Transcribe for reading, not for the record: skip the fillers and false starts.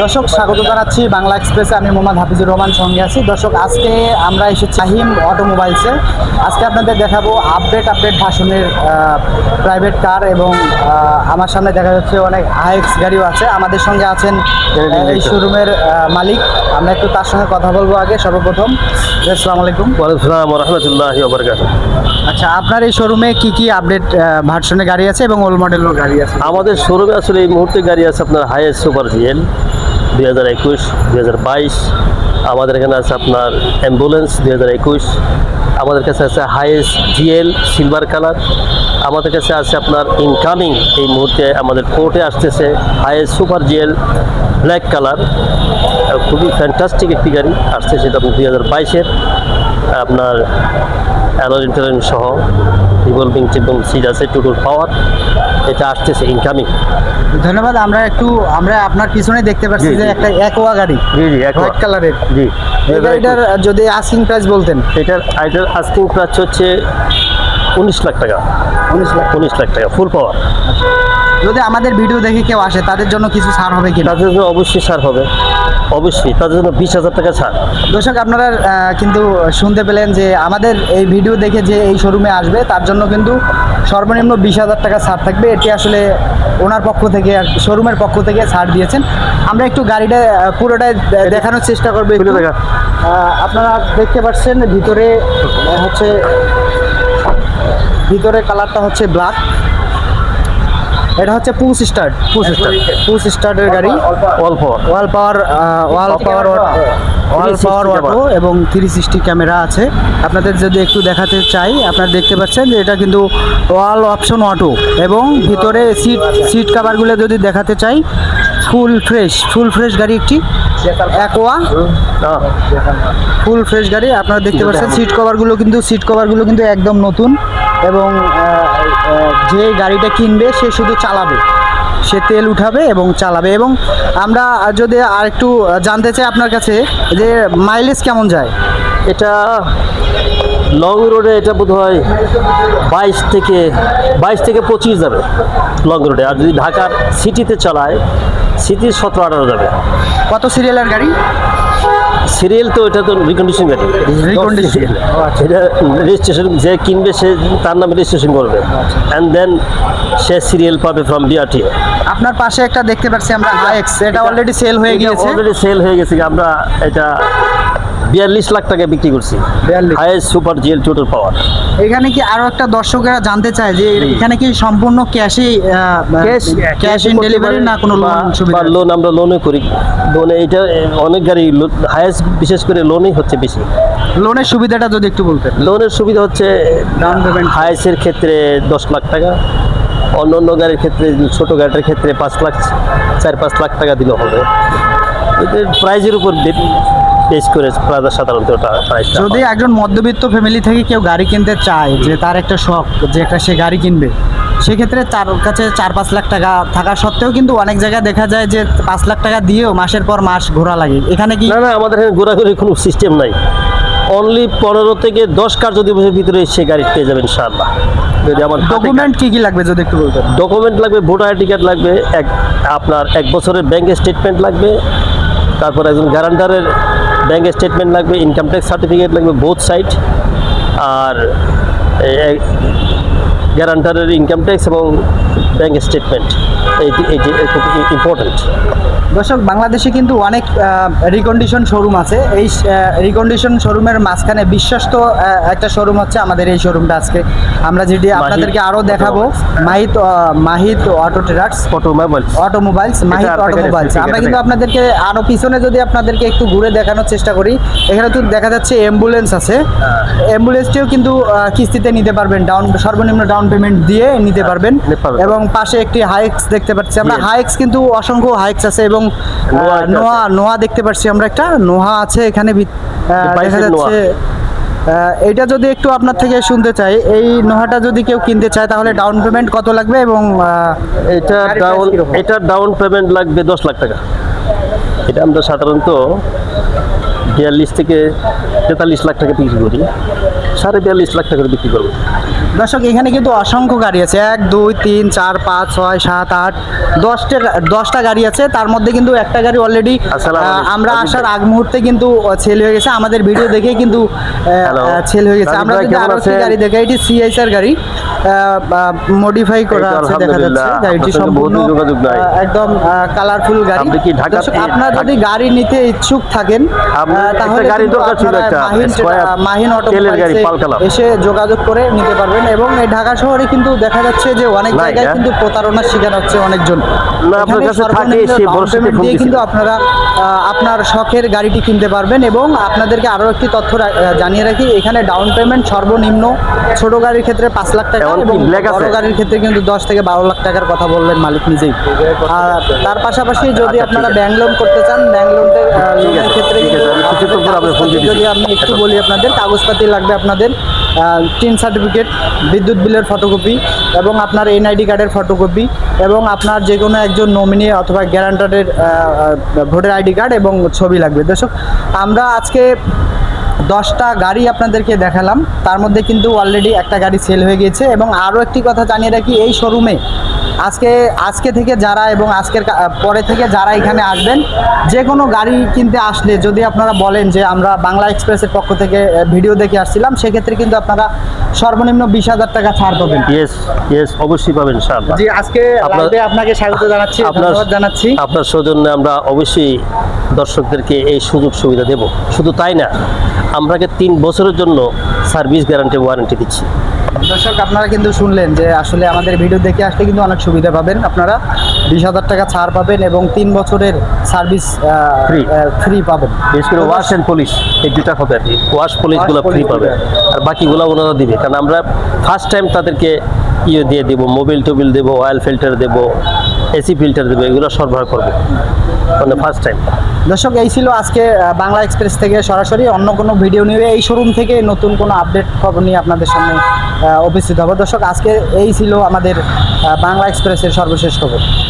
দর্শক স্বাগত জানাচ্ছি বাংলা এক্সপ্রেসে। আমি মোহাম্মদ হাফিজুর রহমান সঙ্গে আছি। দর্শক আজকে আমরা এসেছি শাহিম অটোমোবাইলসে। আজকে আপনাদের দেখাবো আপডেট ভার্সনের প্রাইভেট কার এবং আমার সামনে দেখা যাচ্ছে অনেক হাইক্স গাড়িও আছে। আমাদের সঙ্গে আছেন এই শোরুমের মালিক। আমরা একটু তার সঙ্গে কথা বলবো। আগে সর্বপ্রথম আসসালামু আলাইকুম। ওয়ালাইকুম আসসালাম ওয়া রাহমাতুল্লাহি ওয়া বারাকাতুহু। আচ্ছা, আপনার এই শোরুমে কি আপডেট ভার্সনের গাড়ি আছে এবং ওল্ড মডেলের গাড়ি আছে? আমাদের শোরুমে আসলে এই মুহূর্তে গাড়ি আছে আপনার হাইয়েস্ট সুপার জিএল 2021 2022। আমাদের এখানে আছে আপনার অ্যাম্বুলেন্স 2021। আমাদের কাছে আছে হাইয়েস্ট জিএল সিলভার কালার। আমাদের কাছে আছে আপনার ইনকামিং এই মুহূর্তে আমাদের কোর্টে আসতেছে highest super GL black colour. খুবই ফ্যান্টাস্টিক একটি গাড়ি আসছে, সেটা আপনার 2022-এর আপনার অ্যালয় ইন্টারনেট সহ রিভলভিং এবং সিট আছে, টোটাল পাওয়ার। এটা আসতেছে ইনকামিং। ধন্যবাদ। আমরা আপনার পিছনে দেখতে পাচ্ছি যে একটা অ্যাকোয়া গাড়ি। জি হোয়াইট কালারের। জি, এটার যদি আস্কিং প্রাইস বলতেন। এটার আস্কিং প্রাইস হচ্ছে 19 লাখ টাকা। 19 লাখ টাকা ফুল পাওয়ার। যদি আমাদের ভিডিও দেখে কেউ আসে তাদের জন্য কিছু ছাড় হবে কি? তাদের জন্য অবশ্যই ছাড় হবে, অবশ্যই তাদের জন্য 20,000 টাকা ছাড়। দর্শক আপনারা কিন্তু শুনতে পেলেন যে আমাদের এই ভিডিও দেখে যে এই শোরুমে আসবে তার জন্য কিন্তু সর্বনিম্ন 20,000 টাকা ছাড় থাকবে। এটি আসলে ওনার পক্ষ থেকে শোরুমের পক্ষ থেকে ছাড় দিয়েছেন। আমরা একটু গাড়িটা পুরোটাই দেখানোর চেষ্টা করবো। আপনারা দেখতে পাচ্ছেন ভিতরে কালারটা হচ্ছে ব্ল্যাক। এটা হচ্ছে পুশ স্টার্টের গাড়ি। ওয়াল পাওয়ার অটো এবং 360 ক্যামেরা আছে। আপনাদের যদি একটু দেখাতে চাই, আপনারা দেখতে পাচ্ছেন যে এটা কিন্তু ওয়াল অপশন অটো এবং ভিতরে সিট কভারগুলো যদি দেখাতে চাই ফুল ফ্রেশ গাড়ি। একটি অ্যাকোয়া ফুল ফ্রেশ গাড়ি। আপনারা দেখতে পাচ্ছেন সিট কভারগুলো কিন্তু একদম নতুন এবং যে গাড়িটা কিনবে সে শুধু চালাবে, সে তেল উঠাবে এবং চালাবে। এবং আমরা যদি আর একটু জানতে চাই আপনার কাছে যে মাইলেজ কেমন যায়? এটা লং রোডে এটা বোধ হয় 22 থেকে 25 যাবে লং রোডে। আর যদি ঢাকার সিটিতে চালায় সিটি 17-18 যাবে। কত সিরিয়ালের গাড়ি? সিরিয়াল তো এটা তো রিকন্ডিশন গাড়ি। এটা রেজিস্ট্রেশন যে কিনবে সে তার নামে রেজিস্ট্রেশন করবে অ্যান্ড দেন সে সিরিয়াল পাবে ফ্রম বিআরটি। আপনার পাশে একটা দেখতে পাচ্ছি আমরা হাইক্স, এটা অলরেডি সেল হয়ে গেছে। আমরা এটা 42 লাখ টাকা বিক্রি করছি। Highest super GL total power. এখানে কি আরো একটা দর্শকেরা জানতে চায় যে এখানে কি সম্পূর্ণ ক্যাশ ইন ডেলিভারি না কোনো লোন সুবিধা? লোন আমরা লোনে করি। লোনে এটা অনেক গাড়ি হাইয়েস্ট বিশেষ করে লোনেই হচ্ছে বেশি। লোনের সুবিধাটা যদি একটু বলতেন। লোনের সুবিধা হচ্ছে ডাউন পেমেন্ট হাইয়েস্টের ক্ষেত্রে 10 লাখ টাকা, অন্য গাড়ির ক্ষেত্রে ছোটো গাড়ির ক্ষেত্রে 4-5 লাখ টাকা দিলে হবে। এদের প্রাইজের উপর বেস করে সাধারণত যদি একজন মধ্যবিত্ত ফ্যামিলি থেকে কেউ গাড়ি কিনতে চায়, যে তার একটা শখ যে সে গাড়ি কিনবে, সেক্ষেত্রে তার কাছে 4-5 লাখ টাকা থাকা সত্ত্বেও কিন্তু অনেক জায়গায় দেখা যায় যে 5 লাখ টাকা দিয়েও মাসের পর মাস ঘোরা লাগে। এখানে কি? না, আমাদের এখানে ঘোরাঘুরির কোনো সিস্টেম নাই। অনলি 15 থেকে 10 কার যদি বছরের ভিতরে সে গাড়ি পেয়ে যাবেন ইনশাআল্লাহ। যদি আমার ডকুমেন্ট কি লাগবে যদি একটু বলতেন? ডকুমেন্ট লাগবে, ভোটার আইডি কার্ড লাগবে, আপনার 1 বছরের ব্যাংক স্টেটমেন্ট লাগবে, তারপর একজন গ্যারান্টারের ব্যাংক স্টেটমেন্ট লাগবে, ইনকাম ট্যাক্স সার্টিফিকেট লাগবে বোথ সাইড, আর গ্যারান্টারের ইনকাম ট্যাক্স এবং ব্যাংক স্টেটমেন্ট এই খুব ইম্পর্টেন্ট। দর্শক, বাংলাদেশে কিন্তু অনেক রিকন্ডিশন শোরুম আছে। এই রিকন্ডিশন শোরুমের মাঝখানে বিশ্বস্ত একটা শোরুম হচ্ছে আমাদের এই শোরুমটা। আজকে আমরা যেটি আপনাদেরকে আরও দেখাবো, মাহিত অটো ট্রেডার্স অটোমোবাইলস। আমরা কিন্তু আপনাদেরকে আরও পিছনে যদি আপনাদেরকে একটু ঘুরে দেখানোর চেষ্টা করি, এখানে তো দেখা যাচ্ছে অ্যাম্বুলেন্স আছে। অ্যাম্বুলেন্সটিও কিন্তু কিস্তিতে নিতে পারবেন, সর্বনিম্ন ডাউন পেমেন্ট দিয়ে নিতে পারবেন। এবং পাশে একটি হাইক্স দেখতে পাচ্ছি আমরা। হাইক্স কিন্তু অসংখ্য হাইক্স আছে এবং নোয়া দেখতে পাচ্ছি আমরা, একটা নোহা আছে এখানে দেখা যাচ্ছে। এইটা যদি একটু আপনার থেকে শুনতে চাই, এই নোহাটা যদি কেউ কিনতে চায় তাহলে ডাউন পেমেন্ট কত লাগবে? এবং এটা ডাউন পেমেন্ট লাগবে 10 লাখ টাকা। এটা আমরা সাধারণত 42 থেকে 43 লাখ টাকা বিক্রি করি, 42.5 লাখ টাকা বিক্রি করবো। দর্শক এখানে কিন্তু অসংখ্য গাড়ি আছে, 1 2 3 4 5 6 7 8 10টা গাড়ি আছে। তার মধ্যে কিন্তু একটা গাড়ি অলরেডি আসসালামু আলাইকুম। আমরা আসার আগ মুহূর্তে কিন্তু সেল হয়ে গেছে, আমাদের ভিডিও দেখেই কিন্তু Hello. সেল হয়ে গেছে। রাজীব আমরা ভাই, যদি কেমন আরো একটি আছেন? গাড়ি দেখাই, এটি সিএসআর গাড়ি, মডিফাই করা এই তো আছে দেখা যাচ্ছে। আলহামদুলিল্লাহ, গাড়িটি আপনার সঙ্গে সম্পূর্ণ বহুদিন যোগাযোগ নাই। একদম কালারফুল গাড়ি। আপনি কি ঢাকা দর্শক, থেকে- আপনার যদি গাড়ি নিতে ইচ্ছুক থাকেন আপনার একটা তাহলে গাড়ি কিন্তু দরকার ছিল, আপনারা একটা Square মাহিন তেলের গাড়ি, অটোমোবাইলসে পাল কালার। এসে যোগাযোগ করে নিতে পারবেন। এবং এই ঢাকা শহরে কিন্তু দেখা যাচ্ছে যে অনেক নাই, জায়গায় হ্যাঁ? কিন্তু প্রতারণার শিকার হচ্ছে অনেকজন। না, আপনার এখানে কাছে থাকে, সর্বনিম্ন সে down ভরসাতে payment ফোন দিয়ে দিয়েছিল। কিন্তু আপনারা আপনার শখের গাড়িটি কিনতে পারবেন। এবং আপনাদেরকে আরও একটি তথ্য জানিয়ে রাখি, এখানে ডাউন পেমেন্ট সর্বনিম্ন ছোট গাড়ির ক্ষেত্রে 5 লাখ টাকা এমনকি এবং black আছে? বড় গাড়ির ক্ষেত্রে কিন্তু 10 থেকে 12 লাখ টাকার কথা বললেন মালিক নিজেই। আর তার পাশাপাশি যদি আচ্ছা, আপনারা ঠিক আছে। ব্যাংক লোন করতে চান, ব্যাংক লোনের লোনের আছে, ক্ষেত্রে ঠিক আছে, কিন্তু আমি কিছুক্ষণ পর আপনার ফোন দিয়ে যদি আমি একটু বলি, আপনাদের কাগজপাতি লাগবে, আপনাদের টিন সার্টিফিকেট, বিদ্যুৎ বিলের ফটোকপি এবং আপনার এনআইডি কার্ডের ফটোকপি এবং আপনার যে কোনো একজন নমিনি অথবা গ্যারান্টারের ভোটার আইডি কার্ড এবং ছবি লাগবে। দর্শক, আমরা আজকে 10টা গাড়ি আপনাদেরকে দেখালাম, তার মধ্যে কিন্তু অলরেডি একটা গাড়ি সেল হয়ে গিয়েছে। এবং আরও একটি কথা জানিয়ে রাখি, এই শোরুমে আজকে থেকে যারা এবং পরে থেকে যারা এখানে আসবেন, যে কোনো গাড়ি কিনতে আসলে যদি আপনারা বলেন যে আমরা বাংলা এক্সপ্রেসের পক্ষ থেকে ভিডিও দেখে আসছিলাম, সেক্ষেত্রে কিন্তু আপনারা সর্বনিম্ন 20,000 টাকা ছাড় পাবেন। ইয়েস, অবশ্যই পাবেন ইনশাআল্লাহ। জি, আজকে আপনার- লাইভে আপনাকে স্বাগত জানাচ্ছি, ধন্যবাদ জানাচ্ছি। আপনার সৌজন্যে আমরা অবশ্যই দর্শকদেরকে এই সুযোগ সুবিধা দেব। শুধু তাই না, আমরাকে 3 বছরের জন্য সার্ভিস গ্যারান্টি ওয়ারেন্টি দিচ্ছি। দর্শক, আপনারা কিন্তু শুনলেন যে আসলে আমাদের ভিডিও দেখে আসলে কিন্তু অনেক সুবিধা পাবেন। আপনারা 20,000 টাকা ছাড় পাবেন এবং 3 বছরের সার্ভিস Free. ফ্রি পাবেন। বিশেষ করে ওয়াশ অ্যান্ড পলিশ, এই দুটা হবে আর কি। ওয়াশ পলিশগুলো ফ্রি polish পাবে, দিবে। আর বাকিগুলো ওনারা দিবে। কারণ আমরা ফার্স্ট টাইম তাদেরকে দিয়ে দেবো, মোবিল টোবিল দেবো, অয়েল ফিল্টার দেবো, এসি ফিল্টার দেবো, এগুলো সরবরাহ করবো মানে ফার্স্ট টাইম। দর্শক, এই ছিল আজকে বাংলা এক্সপ্রেস থেকে সরাসরি। অন্য কোনো ভিডিও নিয়ে এই শোরুম থেকে নতুন কোনো আপডেট খবর নিয়ে আপনাদের সামনে উপস্থিত হব। দর্শক, আজকে এই ছিল আমাদের বাংলা এক্সপ্রেসের সর্বশেষ খবর।